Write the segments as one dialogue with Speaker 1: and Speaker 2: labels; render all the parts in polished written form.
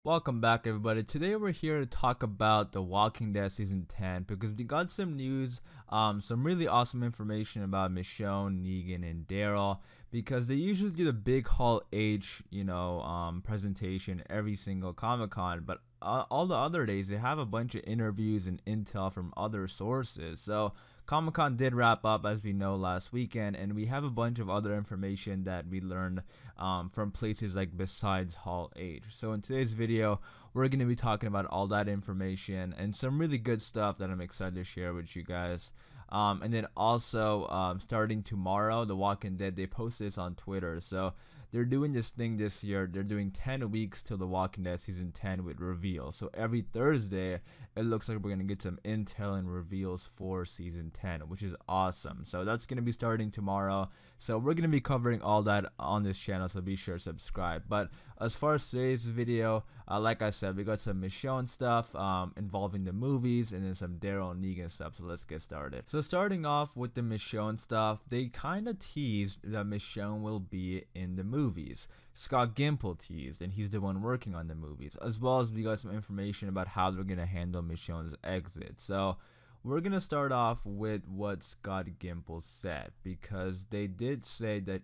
Speaker 1: Welcome back, everybody. Today we're here to talk about The Walking Dead season 10 because we got some news, some really awesome information about Michonne, Negan, and Daryl because they usually do the big Hall H, presentation every single Comic Con, but all the other days they have a bunch of interviews and intel from other sources. So Comic Con did wrap up, as we know, last weekend, and we have a bunch of other information that we learned from places like besides Hall H. So in today's video, we're going to be talking about all that information and some really good stuff that I'm excited to share with you guys. And then also, starting tomorrow, The Walking Dead, they posted this on Twitter. So they're doing this thing this year. They're doing 10 weeks till The Walking Dead season 10 with reveal. So every Thursday, it looks like we're going to get some intel and reveals for season 10, which is awesome. So that's going to be starting tomorrow. So we're going to be covering all that on this channel, so be sure to subscribe. But as far as today's video, like I said, we got some Michonne stuff involving the movies and then some Daryl and Negan stuff. So let's get started. So starting off with the Michonne stuff, they kind of teased that Michonne will be in the movies. Scott Gimple teased, and he's the one working on the movies, as well as we got some information about how they're going to handle Michonne's exit. So we're going to start off with what Scott Gimple said, because they did say that,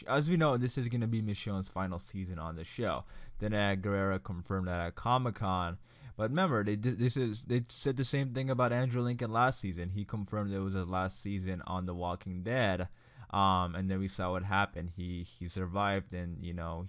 Speaker 1: as we know, this is going to be Michonne's final season on the show. Then Guerrera confirmed that at Comic-Con. But remember, they said the same thing about Andrew Lincoln last season. He confirmed it was his last season on The Walking Dead. And then we saw what happened. He survived, and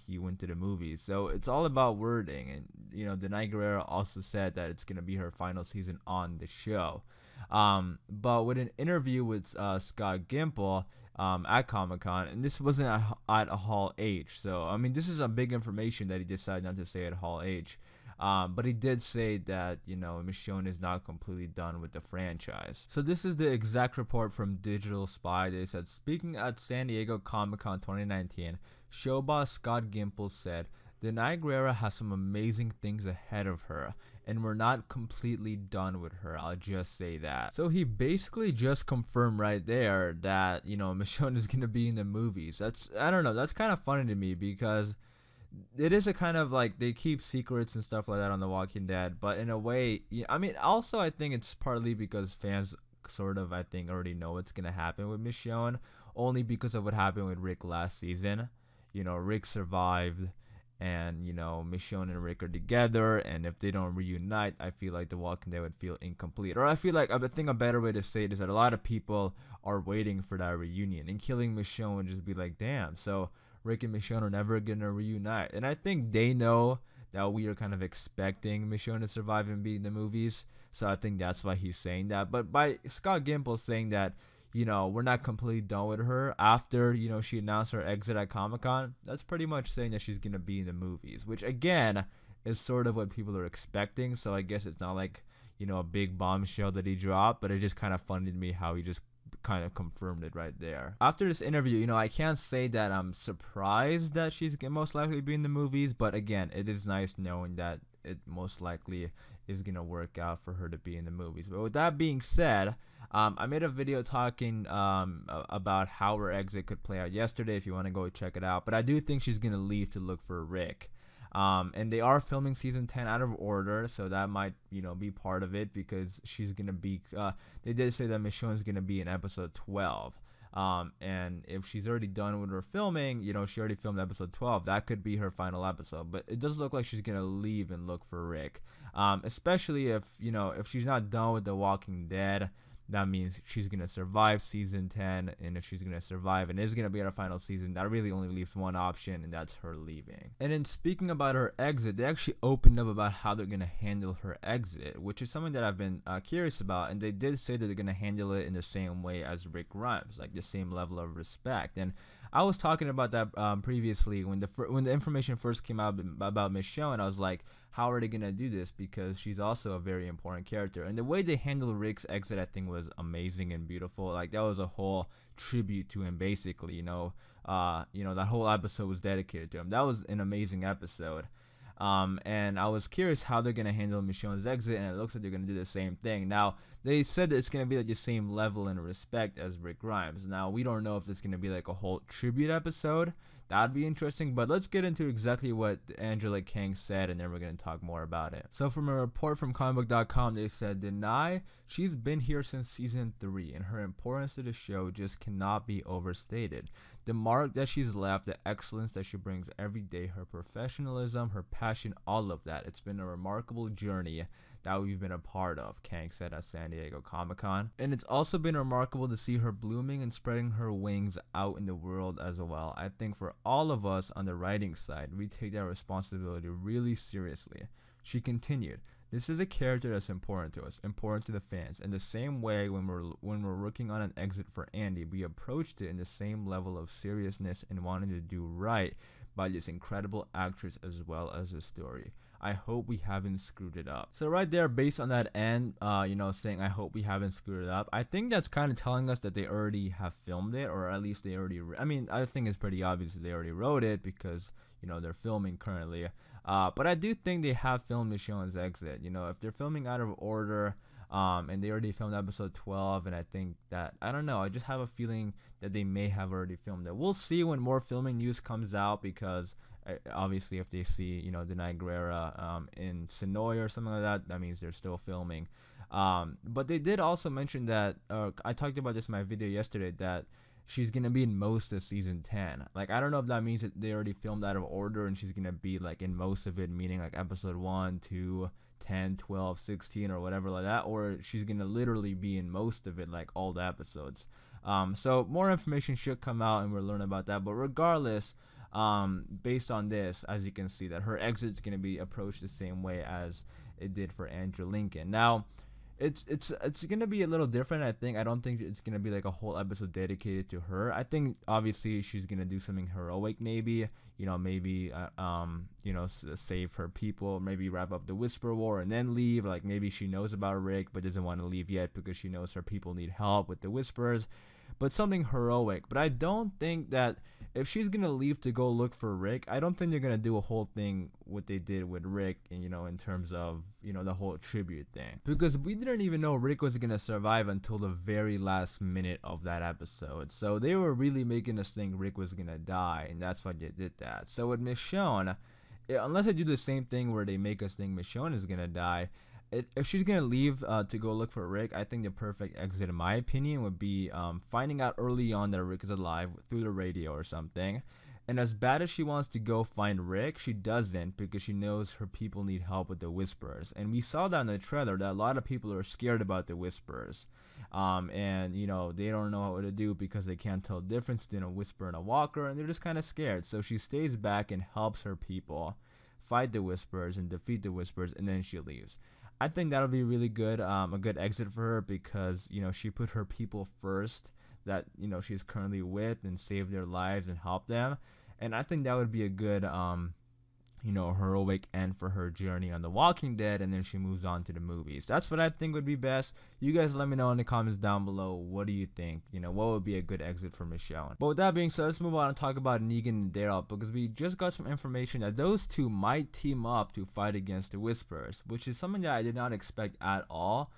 Speaker 1: he went to the movies. So it's all about wording. And Denai Guerrera also said that it's gonna be her final season on the show. But with an interview with Scott Gimple at Comic Con, and this wasn't at a Hall H. So I mean, this is a big information that he decided not to say at Hall H. But he did say that, Michonne is not completely done with the franchise. So this is the exact report from Digital Spy. They said, speaking at San Diego Comic-Con 2019, show boss Scott Gimple said, Denai Guerrera has some amazing things ahead of her, and we're not completely done with her. I'll just say that. So he basically just confirmed right there that, Michonne is going to be in the movies. I don't know, that's kind of funny to me because it is a kind of like they keep secrets and stuff like that on The Walking Dead, but in a way, I mean, also I think it's partly because fans sort of, I think, already know what's gonna happen with Michonne, only because of what happened with Rick last season. Rick survived, and Michonne and Rick are together, and if they don't reunite, I feel like The Walking Dead would feel incomplete. Or I feel like, I think a better way to say it is that a lot of people are waiting for that reunion, and killing Michonne would just be like, damn, so Rick and Michonne are never gonna reunite. And I think they know that we are kind of expecting Michonne to survive and be in the movies. So I think that's why he's saying that. But by Scott Gimple saying that, we're not completely done with her after, she announced her exit at Comic-Con, that's pretty much saying that she's gonna be in the movies, which again is sort of what people are expecting. So I guess it's not like, a big bombshell that he dropped, but it just kind of funny to me how he just kind of confirmed it right there. After this interview, I can't say that I'm surprised that she's gonna most likely be in the movies, but again, it is nice knowing that it most likely is gonna work out for her to be in the movies. But with that being said, I made a video talking about how her exit could play out yesterday if you want to go check it out, but I do think she's gonna leave to look for Rick. And they are filming season 10 out of order, so that might, be part of it, because she's gonna be, they did say that Michonne's gonna be in episode 12. And if she's already done with her filming, she already filmed episode 12, that could be her final episode. But it does look like she's gonna leave and look for Rick. Especially if, if she's not done with The Walking Dead, that means she's going to survive season 10, and if she's going to survive and is going to be in her final season, that really only leaves one option, and that's her leaving. And then speaking about her exit, they actually opened up about how they're going to handle her exit, which is something that I've been curious about, and they did say that they're going to handle it in the same way as Rick Grimes, like the same level of respect. And I was talking about that previously when the information first came out about Michonne, and I was like, how are they gonna do this, because she's also a very important character. And the way they handled Rick's exit, I think, was amazing and beautiful. Like, that was a whole tribute to him, basically. That whole episode was dedicated to him. That was an amazing episode. And I was curious how they're gonna handle Michonne's exit, and it looks like they're gonna do the same thing. Now, they said that it's gonna be like the same level and respect as Rick Grimes. Now, we don't know if it's gonna be like a whole tribute episode that'd be interesting. But let's get into exactly what Angela Kang said, and then we're going to talk more about it. So from a report from comicbook.com, they said, deny she's been here since season 3, and her importance to the show just cannot be overstated. The mark that she's left, the excellence that she brings every day, her professionalism, her passion, all of that. It's been a remarkable journey that we've been a part of, Kang said at San Diego Comic-Con. And it's also been remarkable to see her blooming and spreading her wings out in the world as well. I think for all of us on the writing side, we take that responsibility really seriously. She continued, this is a character that's important to us, important to the fans. In the same way, when we're working on an exit for Andy, we approached it in the same level of seriousness and wanting to do right by this incredible actress as well as the story. I hope we haven't screwed it up. So right there, based on that end, saying I hope we haven't screwed it up, I think that's kind of telling us that they already have filmed it, or at least they already, I think it's pretty obvious that they already wrote it because, they're filming currently. But I do think they have filmed Michonne's exit. If they're filming out of order, and they already filmed episode 12, and I think that, I don't know, I just have a feeling that they may have already filmed it. We'll see when more filming news comes out, because obviously if they see, Denai Guerra in Sonoy or something like that, that means they're still filming. But they did also mention that, I talked about this in my video yesterday, that she's gonna be in most of season 10. Like, I don't know if that means that they already filmed out of order and she's gonna be like in most of it, meaning like episode 1, 2, 10, 12, 16 or whatever like that, or she's gonna literally be in most of it, like all the episodes. So more information should come out and we'll learn about that. But regardless, based on this, as you can see, that her exit is going to be approached the same way as it did for Andrew Lincoln. Now, it's going to be a little different, I think. I don't think it's going to be like a whole episode dedicated to her. I think obviously she's going to do something heroic, maybe, save her people, maybe wrap up the Whisper War and then leave. Like, maybe she knows about Rick but doesn't want to leave yet because she knows her people need help with the Whispers. But something heroic. But I don't think that if she's gonna leave to go look for Rick, I don't think they're gonna do a whole thing what they did with Rick, in terms of the whole tribute thing, because we didn't even know Rick was gonna survive until the very last minute of that episode. So they were really making us think Rick was gonna die, and that's why they did that. So with Michonne, unless they do the same thing where they make us think Michonne is gonna die, if she's gonna leave to go look for Rick, I think the perfect exit, in my opinion, would be finding out early on that Rick is alive through the radio or something. And as bad as she wants to go find Rick, she doesn't, because she knows her people need help with the Whisperers. And we saw that in the trailer, that a lot of people are scared about the Whisperers. And they don't know what to do because they can't tell the difference between a Whisper and a Walker, and they're just kind of scared. So she stays back and helps her people fight the Whisperers and defeat the Whisperers, and then she leaves. I think that'll be really good, a good exit for her, because she put her people first that she's currently with, and saved their lives and helped them. And I think that would be a good heroic end for her journey on The Walking Dead, and then she moves on to the movies. That's what I think would be best. You guys let me know in the comments down below, what do you think? What would be a good exit for Michonne? But with that being said, let's move on and talk about Negan and Daryl, because we just got some information that those two might team up to fight against the Whisperers, which is something that I did not expect at all.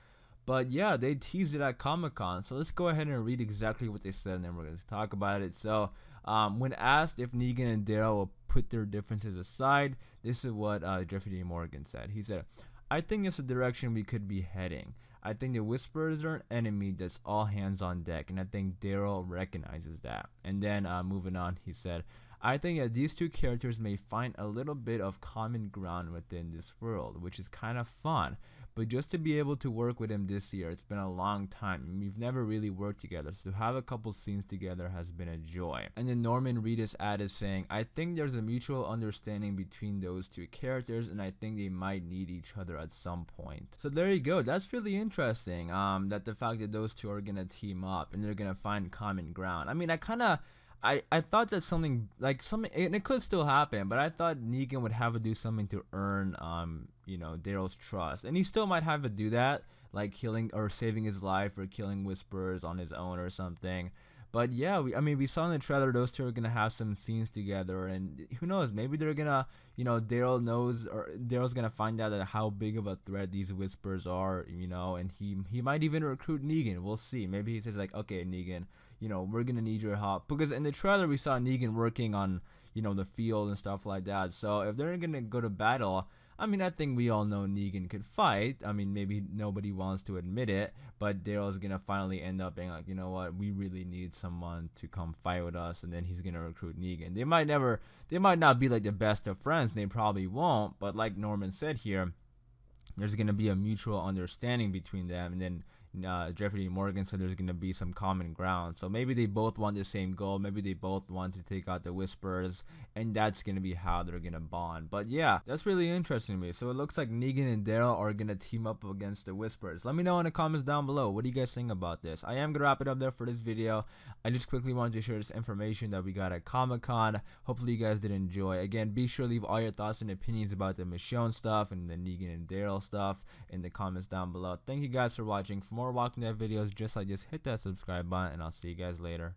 Speaker 1: But yeah, they teased it at Comic-Con, so let's go ahead and read exactly what they said, and then we're going to talk about it. So when asked if Negan and Daryl will put their differences aside, this is what Jeffrey D. Morgan said. He said, I think it's the direction we could be heading. I think the Whisperers are an enemy that's all hands on deck, and I think Daryl recognizes that. And then moving on, he said, I think that these two characters may find a little bit of common ground within this world, which is kind of fun. But just to be able to work with him this year, it's been a long time. We've never really worked together, so to have a couple scenes together has been a joy. And then Norman Reedus added saying, I think there's a mutual understanding between those two characters, and I think they might need each other at some point. So there you go. That's really interesting, that the fact that those two are going to team up and they're going to find common ground. I mean, I thought that something, and it could still happen, but I thought Negan would have to do something to earn, Daryl's trust. And he still might have to do that, like killing or saving his life or killing Whisperers on his own or something. But yeah, we saw in the trailer those two are going to have some scenes together, and who knows, maybe they're going to, Daryl knows, or Daryl's going to find out that how big of a threat these Whisperers are, and he might even recruit Negan. We'll see. Maybe he says like, okay, Negan, we're going to need your help. Because in the trailer we saw Negan working on, the field and stuff like that. So if they're gonna go to battle, I mean, I think we all know Negan could fight. I mean, maybe nobody wants to admit it, but Daryl's gonna finally end up being like, you know what, we really need someone to come fight with us, and then he's gonna recruit Negan. They might not be like the best of friends, they probably won't, but like Norman said here, there's gonna be a mutual understanding between them, and then Jeffrey Dean Morgan said there's gonna be some common ground. So maybe they both want the same goal. Maybe they both want to take out the Whispers, and that's gonna be how they're gonna bond. But yeah, that's really interesting to me. So it looks like Negan and Daryl are gonna team up against the Whispers. Let me know in the comments down below. What do you guys think about this? I am gonna wrap it up there for this video. I just quickly wanted to share this information that we got at Comic-Con. Hopefully you guys did enjoy. Again, be sure to leave all your thoughts and opinions about the Michonne stuff and the Negan and Daryl stuff in the comments down below. Thank you guys for watching. For more Walking Dead videos just like this, hit that subscribe button, and I'll see you guys later.